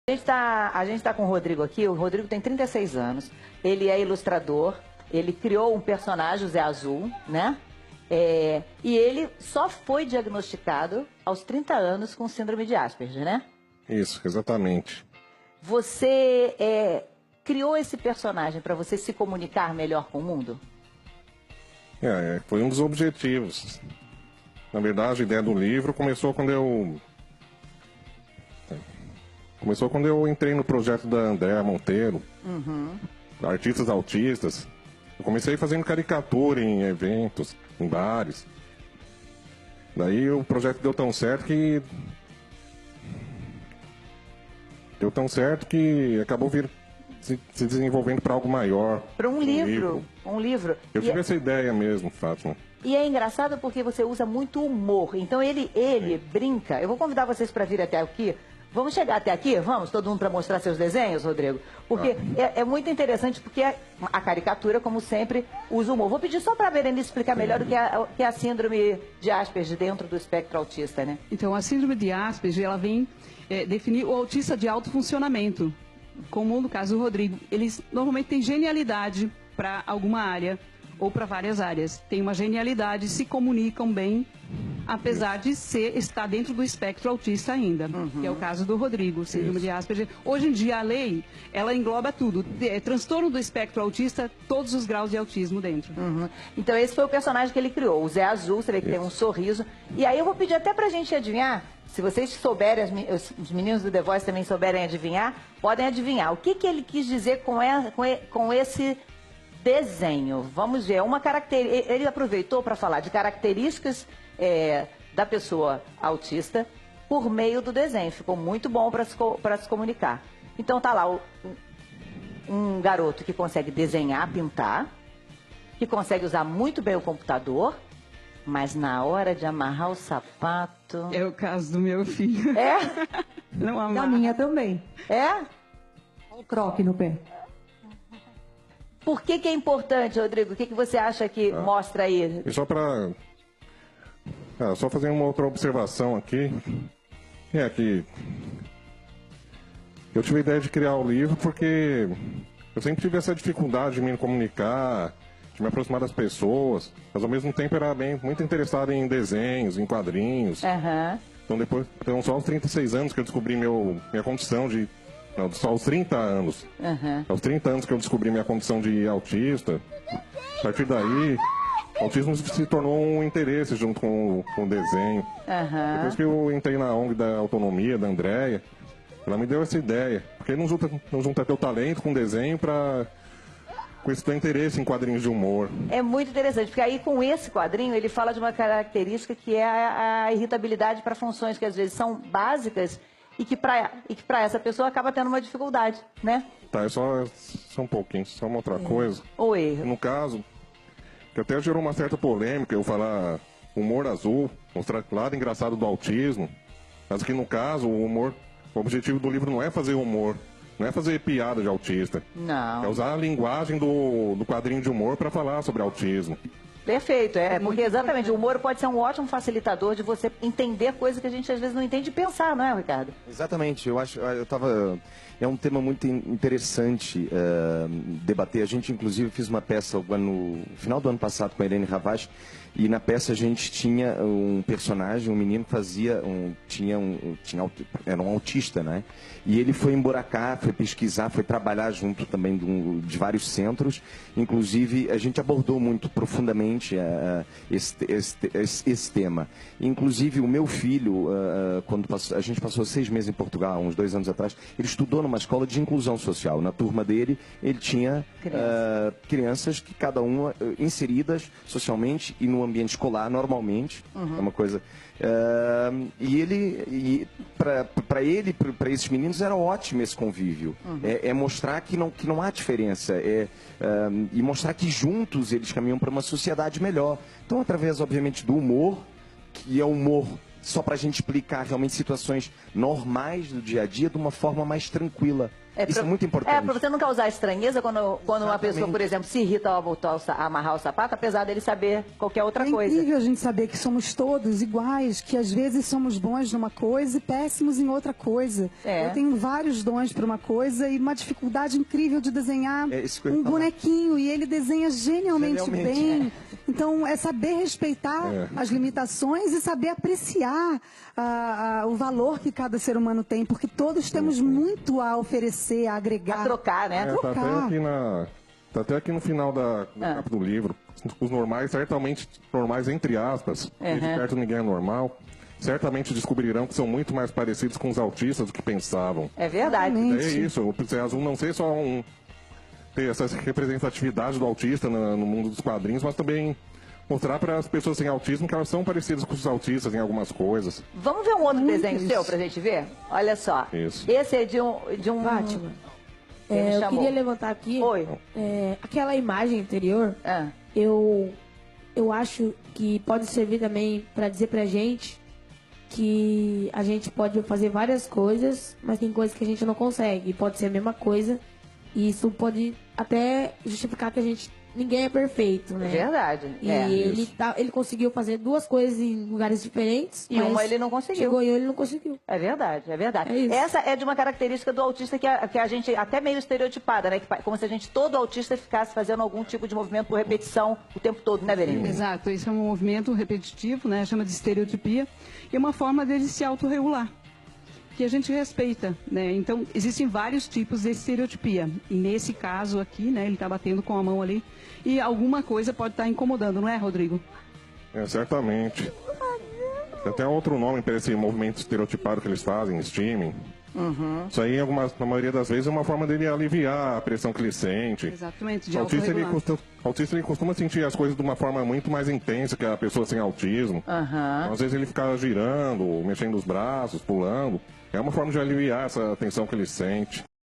A gente tá com o Rodrigo aqui. O Rodrigo tem 36 anos. Ele é ilustrador. Ele criou um personagem, o Zé Azul, né? E ele só foi diagnosticado aos 30 anos com síndrome de Asperger, né? Isso, exatamente. Você criou esse personagem para você se comunicar melhor com o mundo? Foi um dos objetivos. Na verdade, a ideia do livro começou quando eu entrei no projeto da Andréa Monteiro, Artistas Autistas. Eu comecei fazendo caricatura em eventos, em bares. Daí o projeto deu tão certo que acabou se desenvolvendo para algo maior. Para um livro. Um livro. Eu tive essa ideia mesmo, Fátima. E é engraçado porque você usa muito humor. Então ele brinca. Eu vou convidar vocês para vir até aqui. Vamos chegar até aqui? Vamos? Todo mundo para mostrar seus desenhos, Rodrigo? Porque é muito interessante, porque a caricatura, como sempre, usa humor. Vou pedir só para a Berenice explicar melhor o que é a síndrome de Asperger dentro do espectro autista, né? Então, a síndrome de Asperger, ela vem definir o autista de alto funcionamento. Como no caso do Rodrigo, eles normalmente têm genialidade para alguma área ou para várias áreas. Tem uma genialidade, se comunicam bem, apesar de estar dentro do espectro autista ainda, que é o caso do Rodrigo, síndrome de Asperger. Hoje em dia, a lei, ela engloba tudo. Transtorno do espectro autista, todos os graus de autismo dentro. Então, esse foi o personagem que ele criou, o Zé Azul, você vê que tem um sorriso. E aí eu vou pedir até pra gente adivinhar, se vocês souberem, os meninos do The Voice também souberem adivinhar, podem adivinhar. O que ele quis dizer com esse desenho? Vamos ver, ele aproveitou para falar de características da pessoa autista por meio do desenho. Ficou muito bom para se comunicar. Então tá lá um garoto que consegue desenhar, pintar, que consegue usar muito bem o computador, mas na hora de amarrar o sapato... É o caso do meu filho. Não amarra. Da minha também. Olha o croque no pé. Por que é importante, Rodrigo? O que você acha que mostra aí? E só para... só fazer uma outra observação aqui. Que eu tive a ideia de criar o livro porque eu sempre tive essa dificuldade de me comunicar, de me aproximar das pessoas, mas ao mesmo tempo era muito interessado em desenhos, em quadrinhos. Então só aos 36 anos que eu descobri minha condição de... Não, só aos 30 anos. Aos 30 anos que eu descobri minha condição de autista. A partir daí, o autismo se tornou um interesse junto com o desenho. Depois que eu entrei na ONG da Autonomia, da Andréa, ela me deu essa ideia. Porque não junta teu talento com desenho com esse teu interesse em quadrinhos de humor. É muito interessante, porque aí com esse quadrinho ele fala de uma característica que é a irritabilidade para funções que às vezes são básicas e que para essa pessoa acaba tendo uma dificuldade, né? Tá, só um pouquinho, só uma outra coisa. Oi. No caso, que até gerou uma certa polêmica eu falar humor azul, mostrar o lado engraçado do autismo, mas que no caso o objetivo do livro não é fazer humor, não é fazer piada de autista. Não. É usar a linguagem do quadrinho de humor para falar sobre autismo. Perfeito, porque exatamente o humor pode ser um ótimo facilitador de você entender coisas que a gente às vezes não entende e pensar, não é, Ricardo? Exatamente, é um tema muito interessante debater. A gente inclusive fez uma peça no final do ano passado com a Irene Ravache, e na peça a gente tinha um personagem, um menino que era um autista, né? E ele foi emburacar, foi pesquisar, foi trabalhar junto também de vários centros. Inclusive, a gente abordou muito profundamente esse tema. Inclusive, o meu filho, a gente passou 6 meses em Portugal, uns 2 anos atrás, ele estudou numa escola de inclusão social. Na turma dele, ele tinha crianças que cada uma inseridas socialmente e no ambiente escolar normalmente, é uma coisa... para esses meninos era ótimo esse convívio. Mostrar que não há diferença, e mostrar que juntos eles caminham para uma sociedade melhor. Então, através, obviamente, do humor, que é humor só para a gente explicar realmente situações normais do dia a dia de uma forma mais tranquila. Isso é muito importante. Para você não causar estranheza quando uma pessoa, por exemplo, se irrita ao voltar a amarrar o sapato, apesar dele saber qualquer outra coisa. É incrível a gente saber que somos todos iguais, que às vezes somos bons numa coisa e péssimos em outra coisa. Eu tenho vários dons para uma coisa e uma dificuldade incrível de desenhar um bonequinho, e ele desenha genialmente bem. Então, é saber respeitar as limitações e saber apreciar o valor que cada ser humano tem, porque todos temos muito a oferecer, a agregar. A trocar, né? Tá até aqui no final da capa do livro. Os normais, certamente normais entre aspas, e de perto ninguém é normal, certamente descobrirão que são muito mais parecidos com os autistas do que pensavam. É verdade. É isso, o Zé Azul não sei só ter essa representatividade do autista no mundo dos quadrinhos, mas também mostrar para as pessoas sem autismo que elas são parecidas com os autistas em algumas coisas. Vamos ver um outro desenho seu pra gente ver? Olha só. Isso. Esse é de um... Fátima, eu queria levantar aqui aquela imagem anterior. Eu acho que pode servir também para dizer pra gente que a gente pode fazer várias coisas, mas tem coisas que a gente não consegue. Pode ser a mesma coisa. E isso pode até justificar que ninguém é perfeito, né? Verdade. E ele conseguiu fazer duas coisas em lugares diferentes. E uma ele não conseguiu. Chegou e ele não conseguiu. É verdade, é verdade. É isso. Essa é de uma característica do autista que a gente até meio estereotipada, né? Como se todo autista ficasse fazendo algum tipo de movimento por repetição o tempo todo, né, Berenice? Exato, isso é um movimento repetitivo, né? Chama de estereotipia. E é uma forma dele se autorregular, que a gente respeita, né? Então, existem vários tipos de estereotipia. E nesse caso aqui, né, ele está batendo com a mão ali, e alguma coisa pode estar incomodando, não é, Rodrigo? Certamente. Tem até outro nome para esse movimento estereotipado que eles fazem, streaming. Isso aí, na maioria das vezes, é uma forma dele aliviar a pressão que ele sente. Exatamente, de O autista ele costuma sentir as coisas de uma forma muito mais intensa que a pessoa sem autismo. Então, às vezes ele fica girando, mexendo os braços, pulando. É uma forma de aliviar essa tensão que ele sente.